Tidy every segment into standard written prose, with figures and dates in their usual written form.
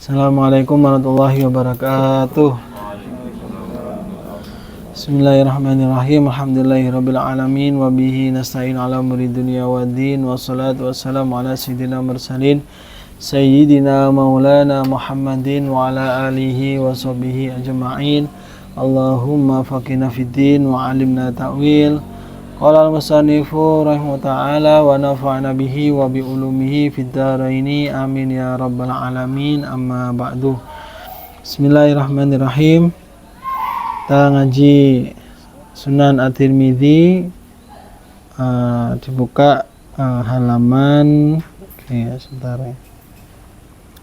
Assalamualaikum warahmatullahi wabarakatuh. Bismillahirrahmanirrahim. Alhamdulillahirabbil alamin wa bihi nasta'in ala umuri dunya waddin wassalatu wassalamu ala sayyidina mursalin sayyidina maulana Muhammadin wa ala alihi wa sahbihi ajma'in. Allahumma faqihna fid din wa 'allimna ta'wil. Qala al-musannifu rahimahu ta'ala wa nafa'na bihi wa bi ulumihi fid dharaini amin ya rabbal alamin. Amma ba'du. Bismillahirrahmanirrahim. Kita ngaji Sunan At-Tirmidzi, dibuka halaman sebentar ya.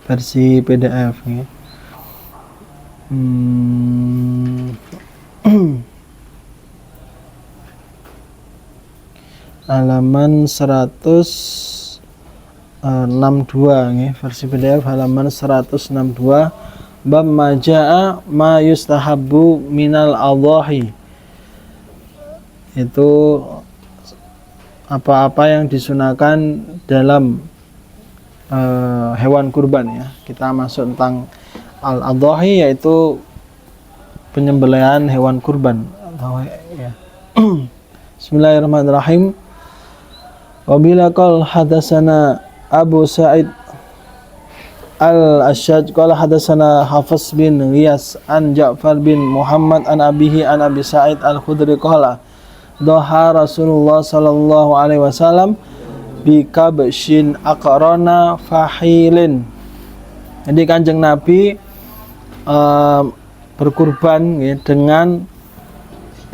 Versi PDF ya. Halaman 162 nih, versi PDF halaman 162, bab majaa ma yustahabbu minal adhahi. Itu apa-apa yang disunahkan dalam hewan kurban ya. Kita masuk tentang al-adhahi, yaitu penyembelihan hewan kurban ya. Bismillahirrahmanirrahim. Wabila qal hadatsana Abu Sa'id Al-Ashaj qala hadatsana Hafiz bin Ghiyas an Ja'far bin Muhammad an abihi an Abi Sa'id Al-Khudri qala dhaha Rasulullah sallallahu alaihi wasallam bi kabshin aqrana fahilin. Jadi Kanjeng Nabi berkurban ya, dengan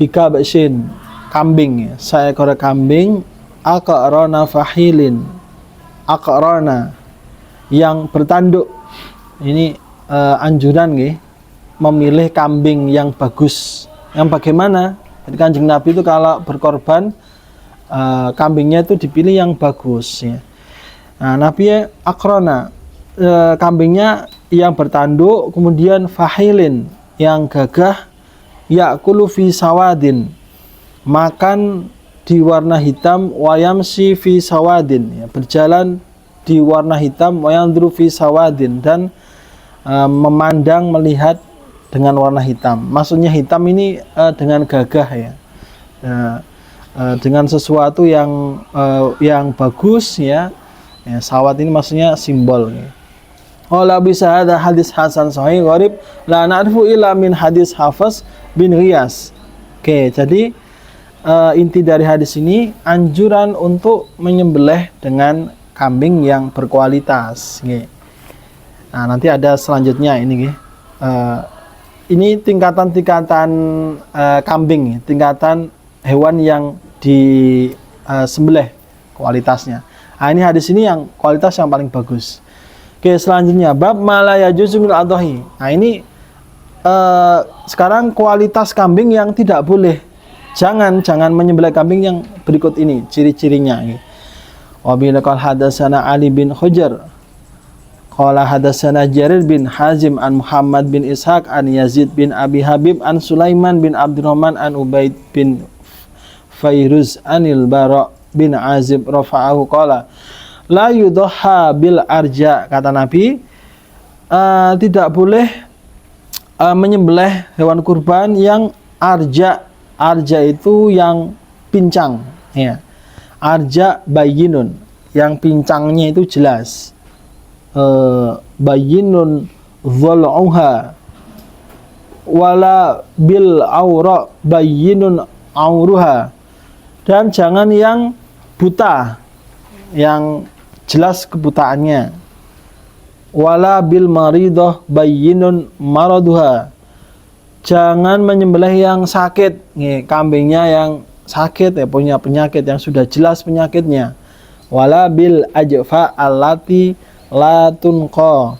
bikabshin, kambing ya, seekor kambing, aqrana fahilin, aqrana yang bertanduk. Ini anjuran nggih, memilih kambing yang bagus. Yang bagaimana? Jadi Kanjeng Nabi itu kalau berkorban, kambingnya itu dipilih yang bagus ya. Nah, Nabi aqrana, kambingnya yang bertanduk, kemudian fahilin, yang gagah, ya'kulu fi sawadin, makan di warna hitam, wayamsi fi sawadin ya, berjalan di warna hitam, wayandru fi sawadin, dan memandang, melihat dengan warna hitam. Maksudnya hitam ini dengan gagah ya, dengan sesuatu yang bagus ya. Sawad ini maksudnya simbol ya. Qala bisa ada hadis hasan sahih gharib la na'rifu illa min hadis Hafiz bin Ghiyas. Oke, jadi inti dari hadis ini anjuran untuk menyembelih dengan kambing yang berkualitas. Nah, nanti ada selanjutnya ini. Ini tingkatan-tingkatan kambing, tingkatan hewan yang disembelih kualitasnya. Nah, ini hadis ini yang kualitas yang paling bagus. Oke, selanjutnya bab ma la yajuzu min adhahi. Nah, ini sekarang kualitas kambing yang tidak boleh. Jangan menyembelih kambing yang berikut ini, ciri-cirinya. Wa bila qala hadatsana Ali bin Hujr qala hadatsana Jarir bin Hazim an Muhammad bin Ishaq an Yazid bin Abi Habib an Sulaiman bin Abdurrahman an Ubaid bin Fairuz anil Bara bin Azib rafa'ahu qala la yudhha bil arja. Kata Nabi, tidak boleh menyembelih hewan kurban yang arja. Arja itu yang pincang ya. Arja bayyinun, yang pincangnya itu jelas. Bayyinun dhul'uha wala bil aura bayyinun auruha. Dan jangan yang buta, yang jelas kebutaannya. Wala bil maridah bayyinun maraduha. Jangan menyembelih yang sakit, nih, kambingnya yang sakit ya, punya penyakit yang sudah jelas penyakitnya. Wala bil ajfa allati la tunqa.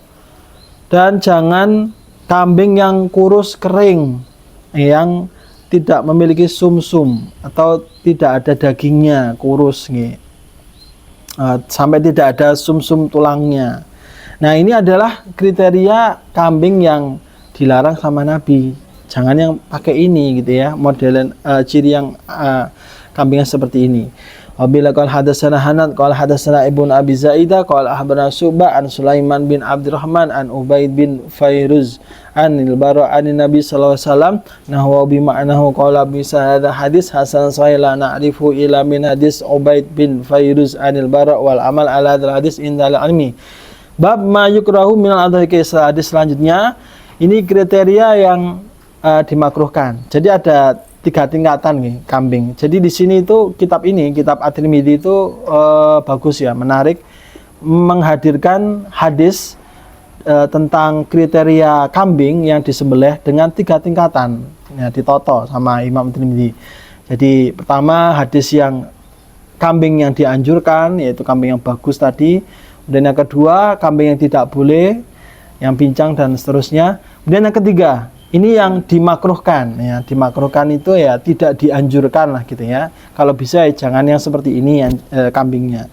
Dan jangan kambing yang kurus kering, yang tidak memiliki sumsum atau tidak ada dagingnya, kurus nih. Sampai tidak ada sumsum tulangnya. Nah, ini adalah kriteria kambing yang dilarang sama Nabi. Jangan yang pakai ini gitu ya, modelen ciri yang kambingnya seperti ini. Wabila qala hadatsana Hanad qala hadatsana Ibnu Abi Zaidah qala akhbarana Syu'bah an Sulaiman bin Abdurrahman an Ubaid bin Fairuz anil Bara' an Nabi sallallahu alaihi wasallam nahwa bi ma'nahu qala bisa hadza hadis hasan sahih la na'rifu ila min hadis Ubaid bin Fairuz anil Bara' wal amal ala hadzal hadis indal ilmi. Bab ma yukrahu minal adhi. Hadis selanjutnya ini kriteria yang dimakruhkan. Jadi ada 3 tingkatan nih kambing. Jadi di sini itu kitab At-Tirmidzi itu bagus ya, menarik, menghadirkan hadis tentang kriteria kambing yang disembelih dengan 3 tingkatan. Ya, ditoto sama Imam At-Tirmidzi. Jadi pertama hadis yang kambing yang dianjurkan, yaitu kambing yang bagus tadi. Kemudian yang kedua kambing yang tidak boleh, yang pincang dan seterusnya. Kemudian yang ketiga, ini yang dimakruhkan ya, dimakruhkan itu ya tidak dianjurkan lah gitu ya. Kalau bisa ya jangan yang seperti ini yang kambingnya.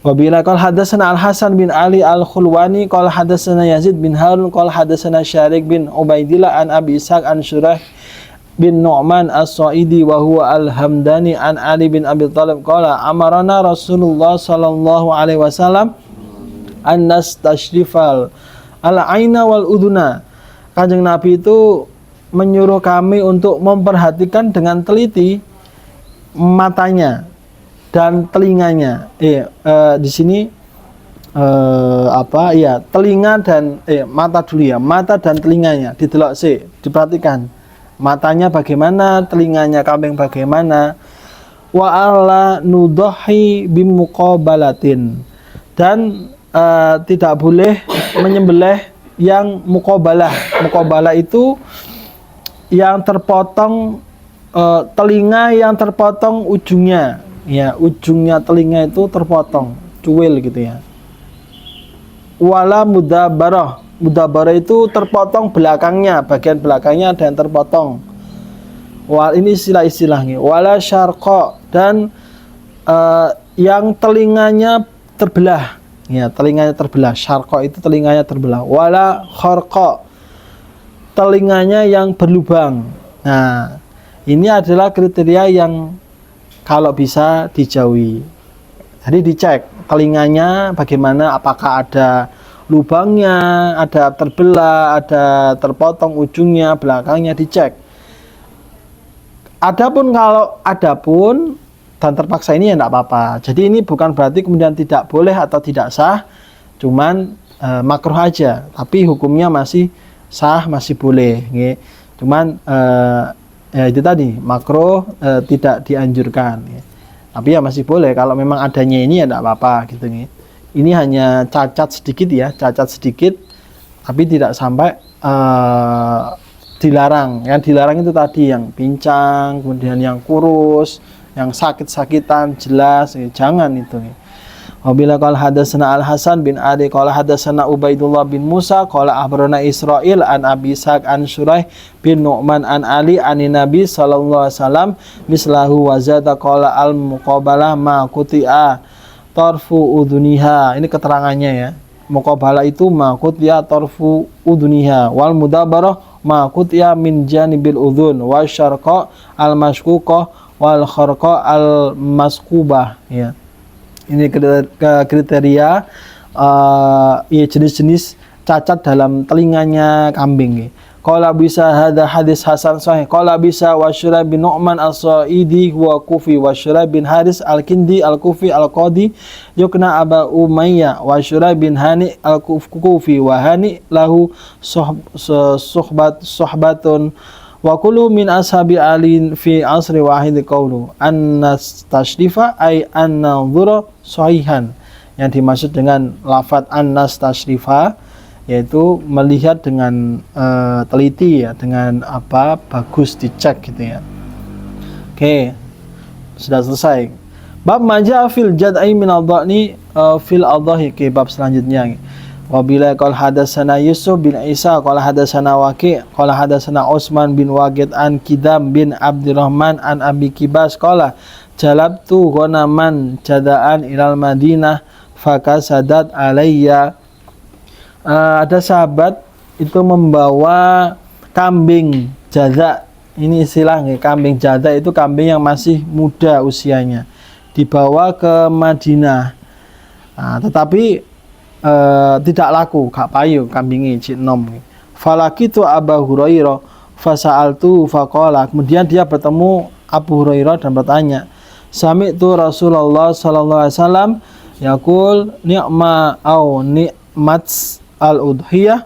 Wabila qala hadatsana Al-Hasan bin Ali Al-Khulwani qala hadatsana Yazid bin Harun qala hadatsana Syarik bin Ubaidillah an Abi Ishaq an Syurah bin Nu'man As-Sa'idi wa huwa Al-Hamdani an Ali bin Abi Thalib qala amarana Rasulullah sallallahu alaihi wasallam an nastashrifal al-aina wal udhuna. Kanjeng Nabi itu menyuruh kami untuk memperhatikan dengan teliti matanya dan telinganya. Di sini telinga dan mata dulu ya, mata dan telinganya didelok sih, diperhatikan. Matanya bagaimana, telinganya kambing bagaimana. Wa ala nudahi bimuqabalatin. Dan tidak boleh menyembelih yang muqabalah. Muqabalah itu yang terpotong, telinga yang terpotong ujungnya. Ya, ujungnya telinga itu terpotong, cuil gitu ya. Wala mudabarah. Mudabarah itu terpotong belakangnya, bagian belakangnya ada yang terpotong. Wal ini istilah-istilahnya. Wala syarqa, dan yang telinganya terbelah. Ya, telinganya terbelah. Syarqa itu telinganya terbelah. Wala kharqa, telinganya yang berlubang. Nah, ini adalah kriteria yang kalau bisa dijauhi. Jadi dicek telinganya bagaimana, apakah ada lubangnya, ada terbelah, ada terpotong ujungnya, belakangnya dicek. Adapun kalau dan terpaksa ini ya tidak apa-apa. Jadi ini bukan berarti kemudian tidak boleh atau tidak sah, cuman makruh aja. Tapi hukumnya masih sah, masih boleh. Nge. Cuman ya itu tadi makruh, tidak dianjurkan. Nge. Tapi ya masih boleh kalau memang adanya ini ya tidak apa-apa gitu. Nge. Ini hanya cacat sedikit ya, cacat sedikit, tapi tidak sampai dilarang. Yang dilarang itu tadi yang pincang, kemudian yang kurus, yang sakit-sakitan jelas, jangan itu. Wabila qala hadatsana Al-Hasan bin Ali qala hadatsana Ubaidullah bin Musa qala akhbarana Israil an Abi Ishaq an Syuraih bin Nu'man an Ali an Nabi sallallahu alaihi wasallam mislahu wa zada qala al-muqabalah ma quti'a tarfu uduniha. Ini keterangannya ya. Muqabalah itu ma quti'a tarfu uduniha wal mudabarah ma quti'a min janibil udhun wa syarqa al-mashquqah wal kharqa al maskubah ya. Ini kriteria ya jenis-jenis cacat dalam telinganya kambing. Qala bisa hadza hadis hasan sahih. Qala bisa wa Syurah bin Nu'man as-Sa'idi wa Kufi wa Syurah bin Haris al-Kindi al-Kufi al-Qadi yukna Aba Umayyah wa Syurah bin Hani al-Kufi wa Hani lahu sohbatun wa kullu min ashabi Ali fi asri wahid qawlu annas tashrifa ay an-nadhura sahihan. Yang dimaksud dengan lafaz annas tashrifa yaitu melihat dengan teliti ya, dengan bagus dicek gitu ya. Oke, sudah selesai. Bab maja fil jad'i min al-dhani fil adhahi, ke bab selanjutnya. Wabila qala hadatsana Yusuf bin Isa qala hadatsana Waqi' qala hadatsana Utsman bin Waqid an Kidam bin Abdurrahman an Abi Kibas qala jalabtu ghanaman jada'an ilal Madinah fakasadat alayya. Ada sahabat itu membawa kambing jada. Ini istilahnya kambing jada itu kambing yang masih muda usianya. dibawa ke Madinah. Nah, tetapi tidak laku, gak payu kambingi cik nom. Falakitu Abu Hurairah fasa'altu faqala. Kemudian dia bertemu Abu Hurairah dan bertanya, sami'tu Rasulullah sallallahu alaihi wasallam yaqul ni'ma au ni'mats al-udhiyah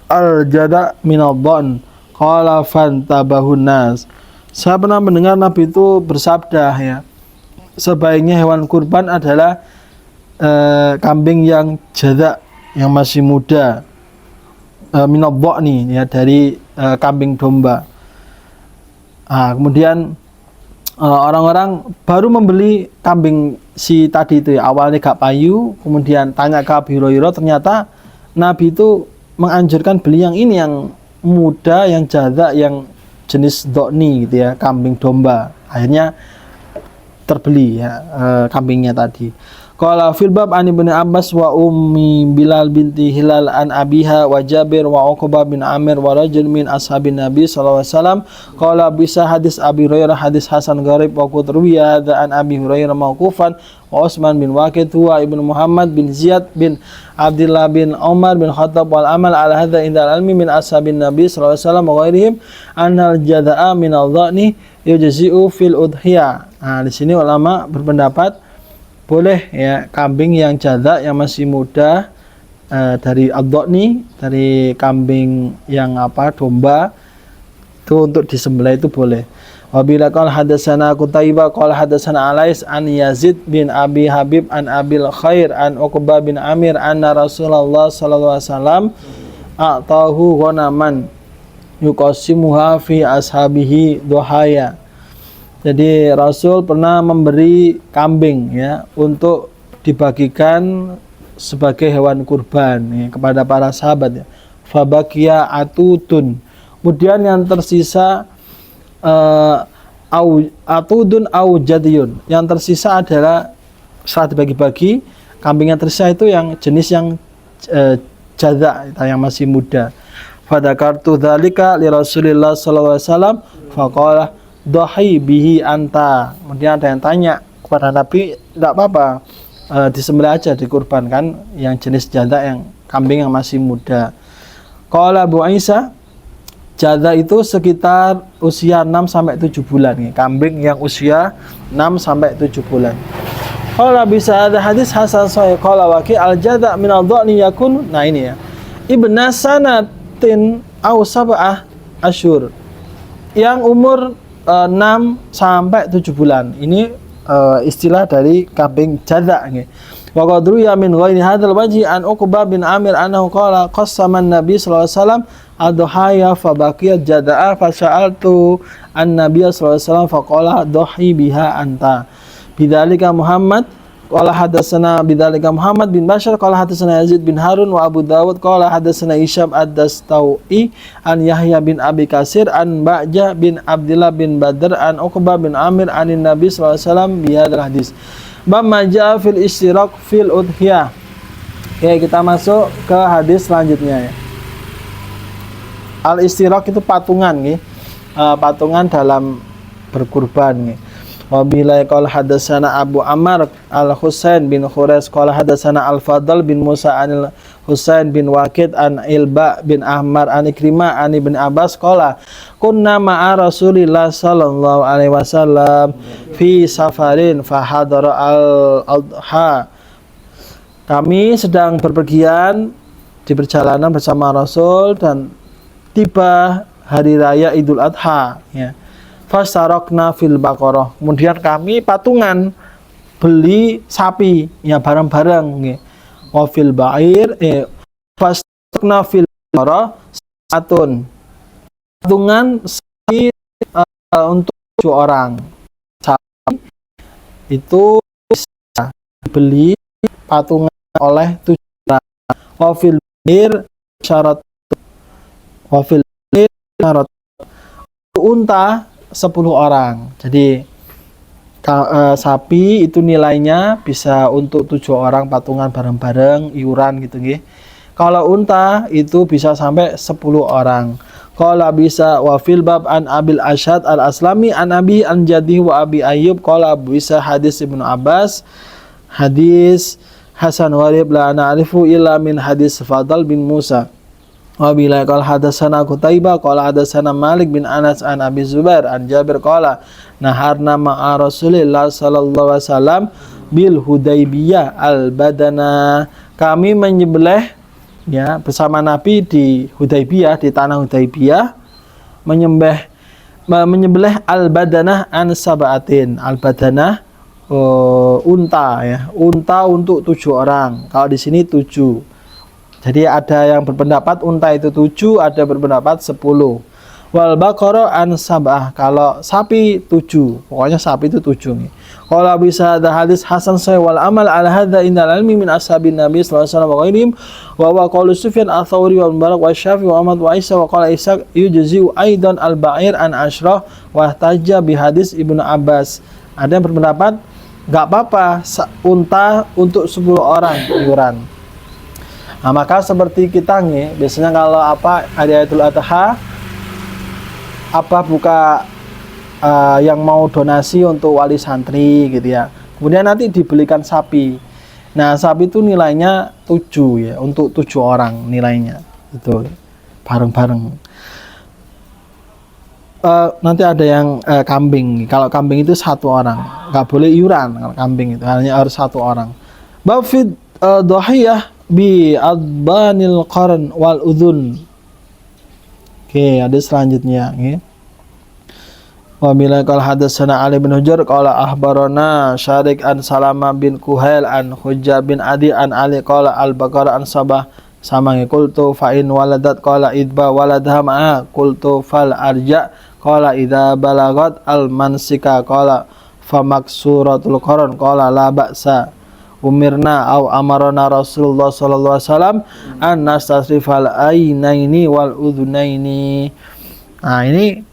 al-jada' minal dha'n. Qala fantabahun nas. Saya pernah mendengar Nabi itu bersabda, ya, sebaiknya hewan kurban adalah kambing yang jada, yang masih muda, minal dha'n, ya, dari kambing domba. Kemudian orang-orang baru membeli kambing si tadi itu, ya, awalnya gak payu, kemudian tanya ke Abu Hurairah, ternyata Nabi itu menganjurkan beli yang ini, yang muda, yang jada, yang jenis dhani gitu, ya, kambing domba. Akhirnya terbeli, ya, kambingnya tadi. Qala fil bab an Ibnu Abbas wa ummi Bilal binti Hilal an abiha wa Jabir wa Uqbah bin Amir wa rajul min ashabin Nabi sallallahu alaihi wasallam. Qala bisa hadis Abi Hurairah hadis hasan gharib wa qutruwiya hadza an Abi Hurairah mauqufan wa Utsman bin Waqid wa Ibnu Muhammad bin Ziyad bin Abdullah bin Umar bin Khattab wal amal ala hadza indal almi min ashabin Nabi sallallahu alaihi wasallam wa ghairihim annal jada'a min al-dhani yujzi'u fil udhiyah. Nah, di sini ulama berpendapat boleh, ya, kambing yang jada, yang masih muda, dari ad-dhani, dari kambing yang domba, itu untuk disembelih itu boleh. Wabila qala hadatsana Qutaibah qala hadatsana Alais an Yazid bin Abi Habib an Abil Khair an Uqbah bin Amir anna Rasulullah sallallahu alaihi wasallam a'tahu ghanaman yuqasimuha fi ashabihi duhaya. Jadi Rasul pernah memberi kambing, ya, untuk dibagikan sebagai hewan kurban, ya, kepada para sahabat, ya. Fabakia atudun. Kemudian yang tersisa atudun au jadiyun. Yang tersisa adalah setelah dibagi-bagi, kambing yang tersisa itu yang jenis yang jada, yang masih muda. Fadakartu dzalika li Rasulillah sallallahu alaihi wasallam faqala dhahi bihi anta. Kemudian ada yang tanya kepada Nabi, tidak apa-apa, disembelih aja, dikurbankan yang jenis jada, yang kambing yang masih muda. Qala Abu Isa, jada itu sekitar usia 6 sampai 7 bulan, ya, kambing yang usia 6 sampai 7 bulan. Qala bisa ada hadis hasan sahih qala waqi al jada min al dhani yakun. Nah, ini, ya, ibna sanatin au sab'ah asyur, yang umur 6 sampai 7 bulan. Ini istilah dari kambing jada, nggih. Wa qadru ya min ghairi hadzal wajhi an Uqbah bin Amir annahu qala qassama an-nabi sallallahu alaihi wasallam adhaya fa baqiyat jada'a fa sa'altu an-nabiy sallallahu alaihi wasallam fa qala dhahi biha anta. Bidzalika Muhammad qala hadatsana bidzalika Muhammad bin Bashar qala hadatsana Yazid bin Harun wa Abu Dawud qala hadatsana Isyam ad-Dastawi an Yahya bin Abi Kasir an Ba'jah bin Abdullah bin Badr an Uqbah bin Amir anin Nabi sallallahu alaihi wasallam bi hadzal hadis. Bab majaa fil istirak fil udhiyah. Oke, kita masuk ke hadis selanjutnya, ya. Al istirak itu patungan, nggih. Patungan dalam berkurban, nggih. Wabillahi qala hadatsana Abu Ammar al-Husain bin Khurais qala hadatsana Al-Fadl bin Musa anil Husain bin Waqid an Ilba bin Ahmar an Ikrimah an Ibn Abbas qala kunna ma'a Rasulillah sallallahu alaihi wasallam fi safarin fa hadara al-adha. Kami sedang berpergian di perjalanan bersama Rasul dan tiba hari raya Idul Adha, ya. Fastarokna fil baqarah. Kemudian kami patungan beli sapi, ya, bareng-bareng, nggih. Wa fil ba'ir fastarokna fil baqarah satun. Patungan sapi untuk 7 orang. Sapi itu bisa dibeli patungan oleh 7 orang. Wa fil ba'ir syarat wa fil ba'ir syarat unta 10 orang. Jadi sapi itu nilainya bisa untuk 7 orang patungan bareng-bareng, iuran gitu, nggih. Kalau unta itu bisa sampai 10 orang. Qala bisa wa fil bab an Abil Asyad al-Aslami an Abi an Jaddi wa Abi Ayyub qala bisa hadis Ibnu Abbas hadis Hasan Warib la na'rifu illa min hadis Fadl bin Musa wa bila qala hadatsana Qutaibah qala hadatsana Malik bin Anas an Abi Zubair an Jabir qala naharna ma'a Rasulillah sallallahu alaihi wasallam bil Hudaybiyah al-badana, kami menyembelih ya bersama Nabi di Hudaybiyah, di tanah Hudaybiyah, menyembelih al-badanah an sab'atin. Al-badanah unta ya, unta untuk 7 orang. Kalau di sini 7. Jadi ada yang berpendapat unta itu 7, ada berpendapat 10. Wal baqara an sab'ah, kalau sapi 7. Pokoknya sapi itu 7 nih. Kalau bisa ada hadis hasan sahih wal amal ala hadza indal ilmi min ashabin nabi sallallahu alaihi wasallam wa ghairihim wa wa qaulu Sufyan ats-Tsauri wa Mubarak wa Syafi'i wa Ahmad wa Isa wa qala Ishaq yujzi'u aidan al-ba'ir an asyrah wa tajja bi hadis Ibnu Abbas. Ada yang berpendapat enggak apa-apa unta untuk 10 orang iuran. Nah, maka seperti kita nih, biasanya kalau apa hari Idul Adha apa buka yang mau donasi untuk wali santri gitu ya. Kemudian nanti dibelikan sapi. Nah, sapi itu nilainya 7 ya, untuk 7 orang nilainya. Itu bareng-bareng. Nanti ada yang kambing. Kalau kambing itu 1 orang. Nggak boleh iuran kalau kambing itu, hanya harus 1 orang. Bafid dhahiyah bi adbanil qarn wal udhun. Oke, ada selanjutnya nggih. Wa bila qala hadatsana Ali bin Hujr qala akhbarana Syarik an Salama bin Kuhail an Hujjah bin Adi an Ali qala al-Baqarah an Sabah sama qultu fa in waladat qala idba waladha ma'a qultu fal arja qala idza balagat al-mansika qala fa maksuratul qarn qala la ba'sa umirna au amarana Rasulullah sallallahu alaihi wasallam an nastasrifal ainaini wal udhunaini. Nah, ini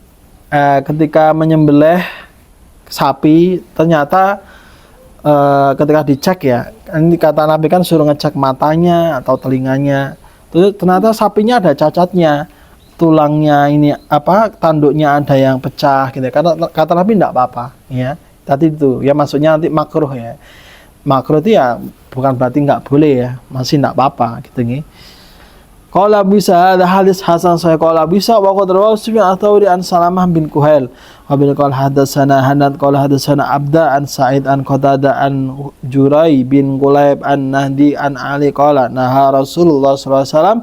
ketika menyembelih sapi ternyata ketika dicek ya, ini kata Nabi kan suruh ngecek matanya atau telinganya. Terus ternyata sapinya ada cacatnya, tulangnya ini apa tanduknya ada yang pecah gitu. Kata Nabi enggak apa-apa ya. Tadi itu ya maksudnya nanti makruh ya. Makruh itu ya bukan berarti nggak boleh ya, masih nggak apa-apa gitu nih. Qala bisa ada hadis hasan saya qala bisa wa qad rawahu Sufyan ats-Tsauri an Salamah bin Kuhail wa bil qala hadatsana Hanad qala hadatsana Abda an Sa'id an Qatadah an Jurai bin Qulaib an Nahdi an Ali qala naha Rasulullah sallallahu alaihi wasallam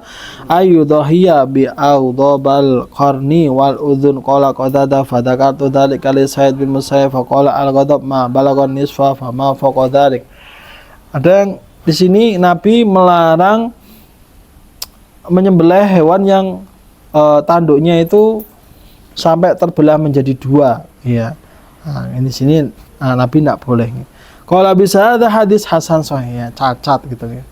ayyudhiya bi awdabal qarni wal udhun qala Qatadah fadakatu dzalika li Sa'id bin Musayyib fa qala al-ghadab ma balagon nisfa fa ma faqa dzalik. Ada yang di sini Nabi melarang menyembelih hewan yang tanduknya itu sampai terbelah menjadi 2 ya. Nah, ini sini Nabi tidak boleh. Kalau bisa ada hadis hasan sahih ya, cacat gitu ya.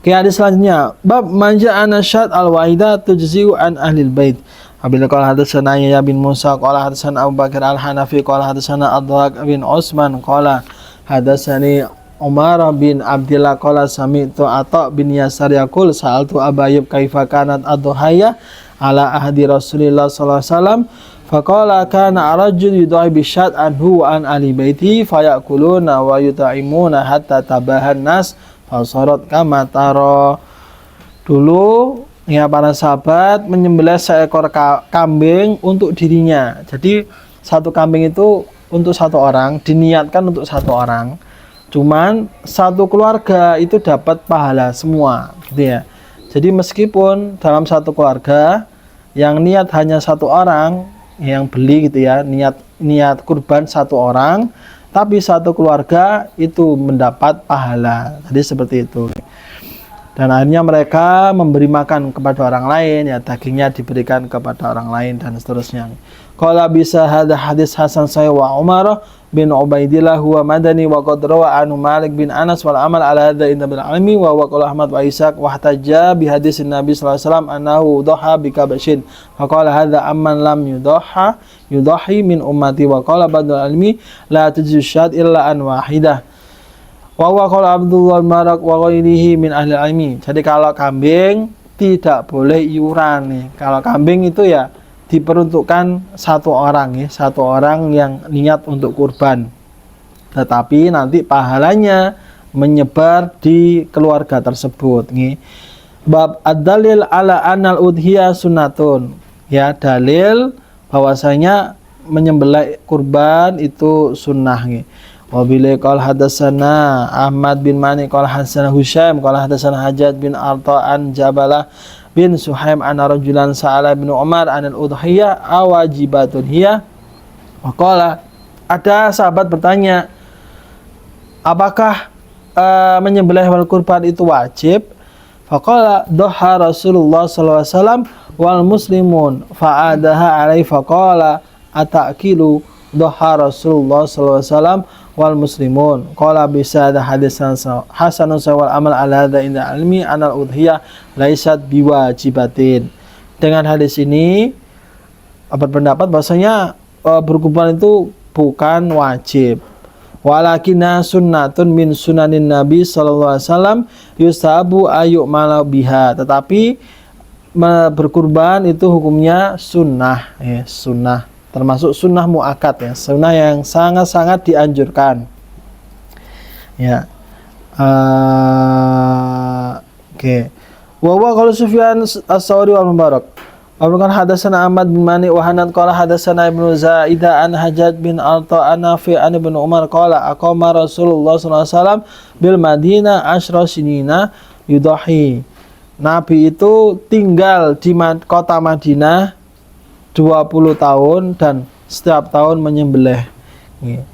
Kayak hadis selanjutnya bab manja anasyad al-waida tujzi'u an ahlil bait. Apabila qala hadatsana Yahya bin Musa qala hadatsana Abu Bakar al-Hanafi qala hadatsana Ad-Dhahak bin Utsman qala hadatsani Umar bin Abdillah qala sami'tu Atha bin Yasar yaqul sa'altu Abu Ayyub kaifa kanat ad-dhuhaya ala ahdi Rasulillah sallallahu alaihi wasallam faqala kana rajul yudhi bi syad anhu wa an ali baiti fayakuluna wa yut'imuna hatta tabahan nas fasarat kama tara. Dulu ya para sahabat menyembelih seekor kambing untuk dirinya. Jadi 1 kambing itu untuk 1 orang, diniatkan untuk 1 orang. Cuman 1 keluarga itu dapat pahala semua gitu ya. Jadi meskipun dalam 1 keluarga yang niat hanya 1 orang yang beli gitu ya, niat kurban 1 orang, tapi 1 keluarga itu mendapat pahala. Jadi seperti itu. Dan akhirnya mereka memberi makan kepada orang lain ya, dagingnya diberikan kepada orang lain dan seterusnya. Qala bisa hadis hasan sahih wa Umar bin Ubaidillah huwa madani wa qad rawa anhu Malik bin Anas wal amal ala hadza inda bil almi wa qala Ahmad wa Ishaq wa ihtajja bi hadis Nabi sallallahu alaihi wasallam annahu dhaha bi kabshin fa qala hadza amman lam yudahi min ummati wa qala badal almi la tujzi syad illa an wahidah wa qala Abdullah Marak wa ghairihi min ahli almi. Jadi kalau kambing tidak boleh iuran nih. Kalau kambing itu ya diperuntukkan satu orang ya, satu orang yang niat untuk kurban. Tetapi nanti pahalanya menyebar di keluarga tersebut nih. Bab ad-dalil ala anal udhiyah sunnatun. Ya, dalil bahwasanya menyembelih kurban itu sunnah nih. Wabila qala hadatsana Ahmad bin Mani qala hadatsana Husaim qala hadatsana Hajjaj bin Arta'an Jabalah bin Suhaim anna rajulan sa'ala bin Umar anil udhiyah awajibatun hiya. Waqala, ada sahabat bertanya, apakah menyembelih hewan kurban itu wajib? Faqala doha Rasulullah sallallahu alaihi wasallam wal muslimun fa'adaha alaihi faqala atakilu doha Rasulullah sallallahu alaihi wasallam wal muslimun qala bisa ada hadis hasanun wal amal ala hadza inda ilmi anal udhiyah laisat biwajibatin. Dengan hadis ini berpendapat bahwasanya berkurban itu bukan wajib. Walakinna sunnatun min sunanin Nabi sallallahu alaihi wasallam yusabu ayu mala biha. Tetapi berkurban itu hukumnya sunnah ya, sunnah. Termasuk sunnah muakkad ya, sunnah yang sangat-sangat dianjurkan. Ya. Oke. Wa qala Sufyan as-Tsauri wal Mubarak. Abukan hadatsana Ahmad bin Mani wa Hanan qala hadatsana Ibnu Zaidah an Hajjaj bin Arta Nafi an Ibnu Umar qala aqama Rasulullah sallallahu alaihi wasallam bil Madinah asyra sinina yudahi. Nabi itu tinggal di kota Madinah 20 tahun dan setiap tahun menyembelih.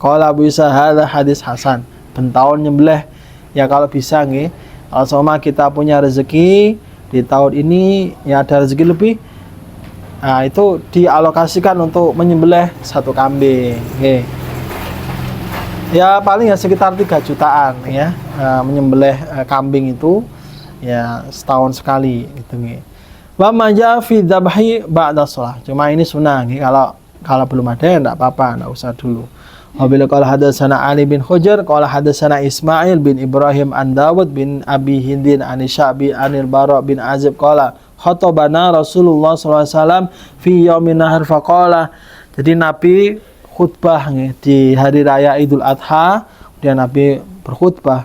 Qala bisa hadza hadis hasan. Ben tahun nyembelih ya kalau bisa nggih. Kalau sama kita punya rezeki di tahun ini ya ada rezeki lebih. Nah, itu dialokasikan untuk menyembelih satu kambing. Nggih. Ya paling ya sekitar 3 jutaan ya. Menyembelih kambing itu ya setahun sekali gitu nggih. Wa maja fi dzabhi ba'da shalah. Cuma ini sunnah nih, kalau belum ada ya enggak apa-apa, enggak usah dulu. Wabila qala hadatsana Ali bin Hujr qala hadatsana Ismail bin Ibrahim an Dawud bin Abi Hindin an Sya'bi anil Bara bin Azib qala khatabana Rasulullah sallallahu alaihi wasallam fi yaumin nahar faqala. Jadi Nabi khutbah nih di hari raya Idul Adha, kemudian Nabi berkhutbah.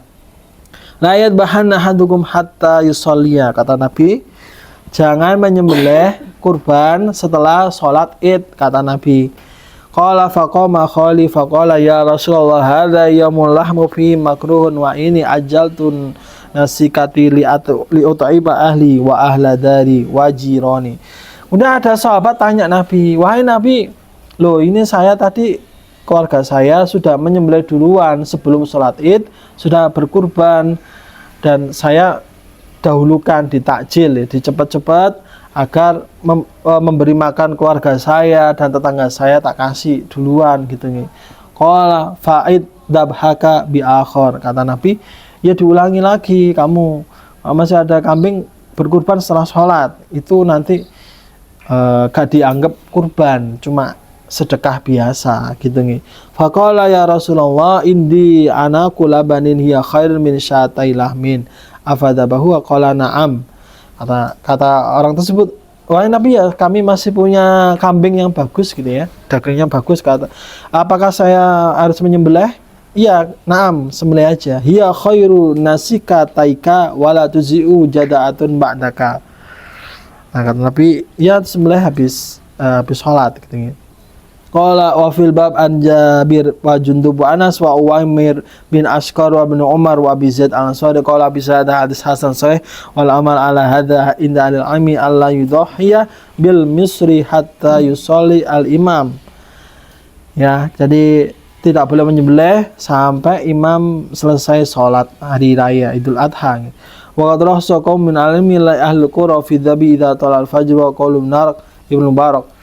La yadbahanna hadukum hatta yusalliya, kata Nabi, jangan menyembelih kurban setelah sholat Id, kata Nabi. Qala faqama khali faqala ya Rasulullah hadza yaumul lahmu fi makruhun wa ini ajaltun nasikati li utaiba ahli wa ahla dari wa jirani. Udah ada sahabat tanya Nabi, wahai Nabi, loh ini saya tadi keluarga saya sudah menyembelih duluan sebelum sholat Id, sudah berkurban dan saya dahulukan ditakjil ya, dicepat-cepat agar memberi makan keluarga saya dan tetangga saya tak kasih duluan gitu nih. Qala fa'id dabhaka bi akhir, kata Nabi, ya diulangi lagi kamu. Masih ada kambing berkurban setelah sholat, itu nanti gak dianggap kurban, cuma sedekah biasa gitu nih. Faqala ya Rasulullah indi anaku labanin hiya khairun min syatai lahmin afadabahu qala na'am. Kata orang tersebut, wahai Nabi, ya kami masih punya kambing yang bagus gitu ya, dagingnya bagus, kata, apakah saya harus menyembelih? Iya, na'am, sembelih aja. Hiya khairu nasika taika wala tuzi'u jada'atun ba'daka. Nah, kata Nabi, ya sembelih habis sholat gitu. Qala wa fil bab an Jabir wa Jundub wa Anas wa Uwaimir bin Ashqar wa bin Umar wa Abi Zaid al-Ansari qala bisa ada hadis hasan sahih wal amal ala hadza inda al-ami alla yudhiya bil misri hatta yusolli al-imam. Ya, jadi tidak boleh menyembelih sampai imam selesai sholat hari raya Idul Adha. Wa qad rahsa qaum min alimi la ahli qura fi dhabi idza talal fajr wa qaulun nar Ibnu Barak.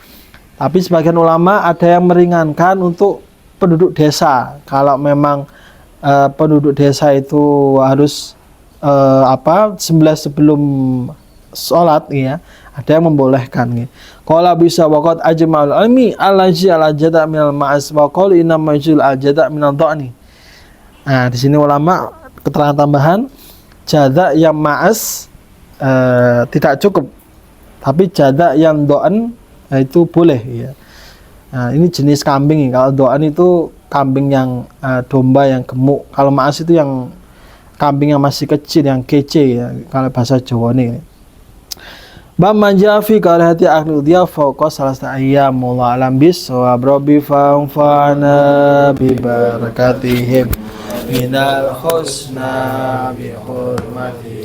Tapi sebagian ulama ada yang meringankan untuk penduduk desa. Kalau memang penduduk desa itu harus sembelih sebelum sholat ya, ada yang membolehkan ya. Qala bisa waqad ajma'ul ilmi alaji ala jada' minal ma'as wa qala inna majul al jada' minal dha'ni. Nah, di sini ulama keterangan tambahan jada' yang ma'as tidak cukup. Tapi jadak yang doan itu boleh ya. Nah, ini jenis kambing. Kalau doan itu kambing yang domba yang gemuk. Kalau maas itu yang kambing yang masih kecil, yang kece ya. Kalau bahasa Jawa nih. Bab manjafi karahati akhlul dia fokus salah satu ayam mullah alam bis wa brobi fa'ana bi barakatihim minal husna bi hurmati